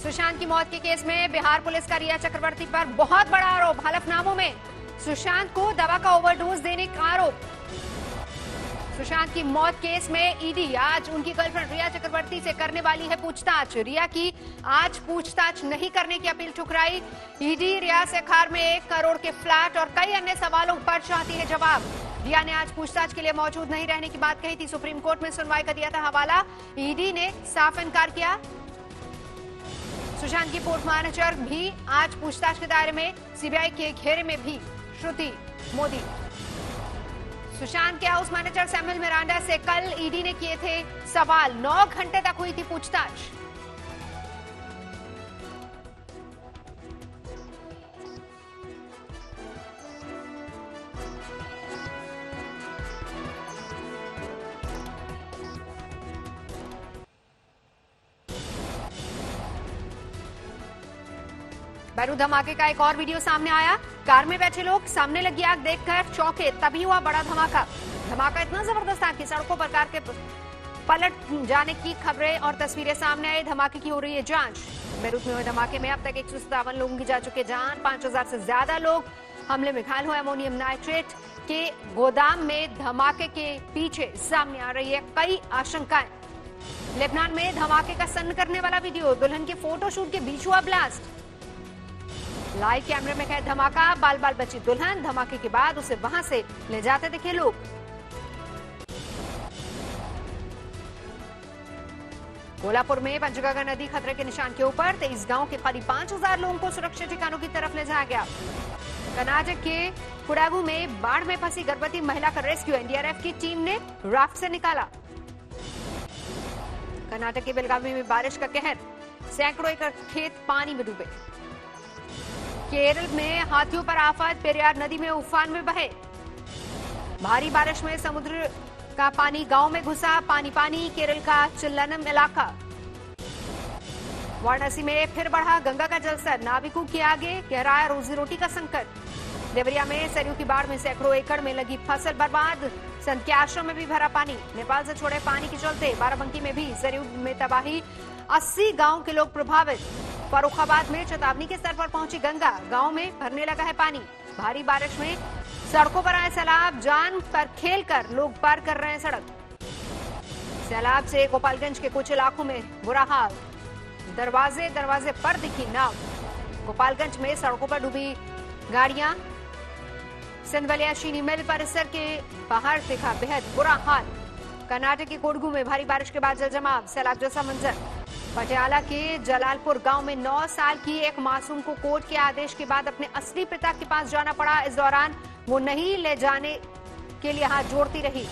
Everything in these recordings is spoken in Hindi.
सुशांत की मौत के केस में बिहार पुलिस का रिया चक्रवर्ती पर बहुत बड़ा आरोप। हलफनामों में सुशांत को दवा का ओवरडोज देने का आरोप। सुशांत की मौत केस में ईडी आज उनकी गर्लफ्रेंड रिया चक्रवर्ती से करने वाली है पूछताछ। रिया की आज पूछताछ नहीं करने की अपील ठुकराई ईडी। रिया से खार में 1 करोड़ के फ्लैट और कई अन्य सवालों पर चाहती है जवाब। रिया ने आज पूछताछ के लिए मौजूद नहीं रहने की बात कही थी। सुप्रीम कोर्ट में सुनवाई का दिया था हवाला। ईडी ने साफ इनकार किया। सुशांत की पोर्ट मैनेजर भी आज पूछताछ के दायरे में। सीबीआई के घेरे में भी श्रुति मोदी। सुशांत के हाउस मैनेजर सैमुअल मिरांडा से कल ईडी ने किए थे सवाल। 9 घंटे तक हुई थी पूछताछ। बारूद धमाके का एक और वीडियो सामने आया। कार में बैठे लोग सामने लगी आग देखकर चौंके, तभी हुआ बड़ा धमाका। धमाका इतना जबरदस्त था कि सड़कों पर कार के पलट जाने की खबरें और तस्वीरें सामने आई। धमाके की हो रही है जांच। बेरूत में हुए धमाके में अब तक 157 लोगों की जा चुके जान। 5000 से ज्यादा लोग हमले में घायल हुए। अमोनियम नाइट्रेट के गोदाम में धमाके के पीछे सामने आ रही है कई आशंकाएं। लेबनान में धमाके का सन्न करने वाला वीडियो। दुल्हन के फोटोशूट के बीच हुआ ब्लास्ट। लाइव कैमरे में कैद धमाका। बाल बाल बची दुल्हन। धमाके के बाद उसे वहां से ले जाते दिखे लोग। कोल्हापुर में पंचगंगा नदी खतरे के निशान के ऊपर। 23 गांव के करीब 5000 लोगों को सुरक्षित ठिकानों की तरफ ले जाया गया। कर्नाटक के कुडागु में बाढ़ में फंसी गर्भवती महिला का रेस्क्यू एनडीआरएफ की टीम ने राफ्ट से निकाला। कर्नाटक के बेलगावी में बारिश का कहर। सैकड़ों एकड़ खेत पानी में डूबे। केरल में हाथियों पर आफत। पेरियार नदी में उफान में बहे। भारी बारिश में समुद्र का पानी गांव में घुसा। पानी पानी केरल का चिल्लनम इलाका। वाराणसी में फिर बढ़ा गंगा का जलस्तर। नाविकों के आगे गहराया रोजी रोटी का संकट। देवरिया में सरयू की बाढ़ में सैकड़ों एकड़ में लगी फसल बर्बाद। संत के आश्रम में भी भरा पानी। नेपाल से छोड़े पानी के चलते बाराबंकी में भी सरयू में तबाही। 80 गांव के लोग प्रभावित। फर्रुखाबाद में चेतावनी के स्तर पर पहुंची गंगा। गांव में भरने लगा है पानी। भारी बारिश में सड़कों पर आए सैलाब। जान पर खेलकर लोग पार कर रहे हैं सड़क। सैलाब से गोपालगंज के कुछ इलाकों में बुरा हाल। दरवाजे दरवाजे पर दिखी नाव। गोपालगंज में सड़कों पर डूबी गाड़ियां। सिंधवलिया चीनी मिल परिसर के बाहर दिखा बेहद बुरा हाल। कर्नाटक के कोडगु में भारी बारिश के बाद जलजमाव। सैलाब जैसा मंजर। पटियाला के जलालपुर गांव में 9 साल की एक मासूम को कोर्ट के आदेश के बाद अपने असली पिता के पास जाना पड़ा। इस दौरान वो नहीं ले जाने के लिए हाथ जोड़ती रही।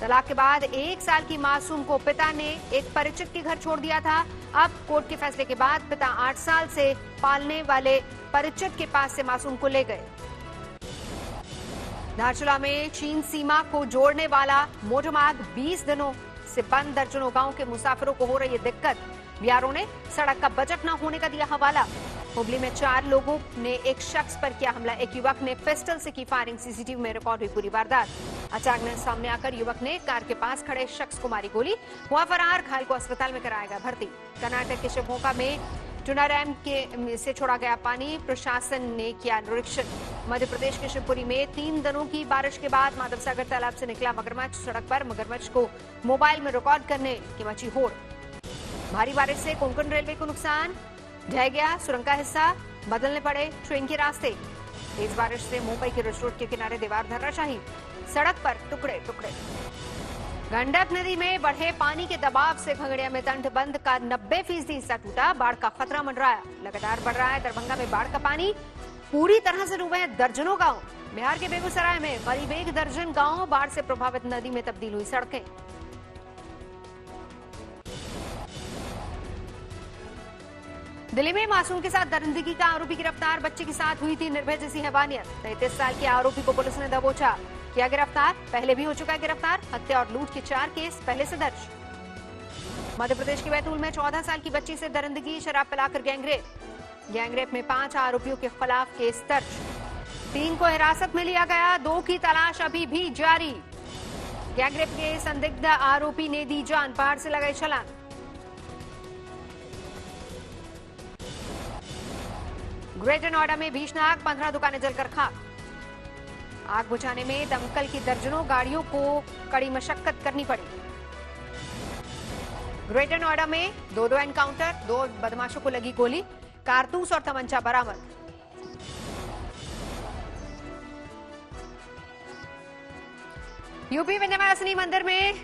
तलाक के बाद 1 साल की मासूम को पिता ने एक परिचित के घर छोड़ दिया था। अब कोर्ट के फैसले के बाद पिता 8 साल से पालने वाले परिचित के पास से मासूम को ले गए। धारचूला में चीन सीमा को जोड़ने वाला मोटरमार्ग 20 दिनों से बंद। दर्जनों गांव के मुसाफिरों को हो रही है दिक्कत। बीआरओ ने सड़क का बजट न होने का दिया हवाला। हुबली में 4 लोगों ने एक शख्स पर किया हमला। एक युवक ने पिस्टल से की फायरिंग। सीसीटीवी में रिकॉर्ड हुई पूरी वारदात। अचानक सामने आकर युवक ने कार के पास खड़े शख्स को मारी गोली। हुआ फरार। घायल को अस्पताल में कराया गया भर्ती। कर्नाटक के शिवमोगा में टूना डैम के से छोड़ा गया पानी। प्रशासन ने किया निरीक्षण। मध्य प्रदेश के शिवपुरी में 3 दिनों की बारिश के बाद माधव सागर तालाब से निकला मगरमच्छ। सड़क पर मगरमच्छ को मोबाइल में रिकॉर्ड करने की मची होड़। भारी बारिश से कोंकण रेलवे को नुकसान। ढह गया सुरंग का हिस्सा। बदलने पड़े ट्रेन के रास्ते। तेज बारिश से मुंबई के रिज रोड के किनारे दीवार धराशायी। सड़क पर टुकड़े टुकड़े। गंडक नदी में बढ़े पानी के दबाव से खगड़िया में तटबंध का 90% हिस्सा टूटा। बाढ़ का खतरा मंडराया। लगातार बढ़ रहा है दरभंगा में बाढ़ का पानी। पूरी तरह से डूबे हैं दर्जनों गांव। बिहार के बेगूसराय में करीब 1 दर्जन गांव बाढ़ से प्रभावित। नदी में तब्दील हुई सड़कें। दिल्ली में मासूम के साथ दरिंदगी का आरोपी गिरफ्तार। बच्चे के साथ हुई थी निर्भय जैसी हैवानियत। 33 साल के आरोपी को पुलिस ने दबोचा। किया गिरफ्तार। पहले भी हो चुका है गिरफ्तार। हत्या और लूट के 4 केस पहले से दर्ज। मध्य प्रदेश के बैतूल में 14 साल की बच्ची से दरिंदगी। शराब पिलाकर गैंगरेप। गैंगरेप में 5 आरोपियों के खिलाफ केस दर्ज। 3 को हिरासत में लिया गया। 2 की तलाश अभी भी जारी। गैंगरेप के संदिग्ध आरोपी ने दी जान। पहाड़ से लगाई छलांग। ग्रेटर नोएडा में भीषण आग, 15 दुकानें जलकर खाक। आग बुझाने में दमकल की दर्जनों गाड़ियों को कड़ी मशक्कत करनी पड़ी। ग्रेटर नोएडा में दो एनकाउंटर, 2 बदमाशों को लगी गोली, कारतूस और तमंचा बरामद। यूपी विंध्यवासिनी मंदिर में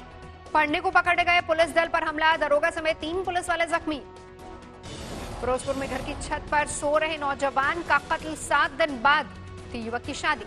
पढ़ने को पकड़े गए पुलिस दल पर हमला, दरोगा समेत 3 पुलिस वाले जख्मी। फिरोजपुर में घर की छत पर सो रहे नौजवान का कत्ल, 7 दिन बाद थी युवक की शादी।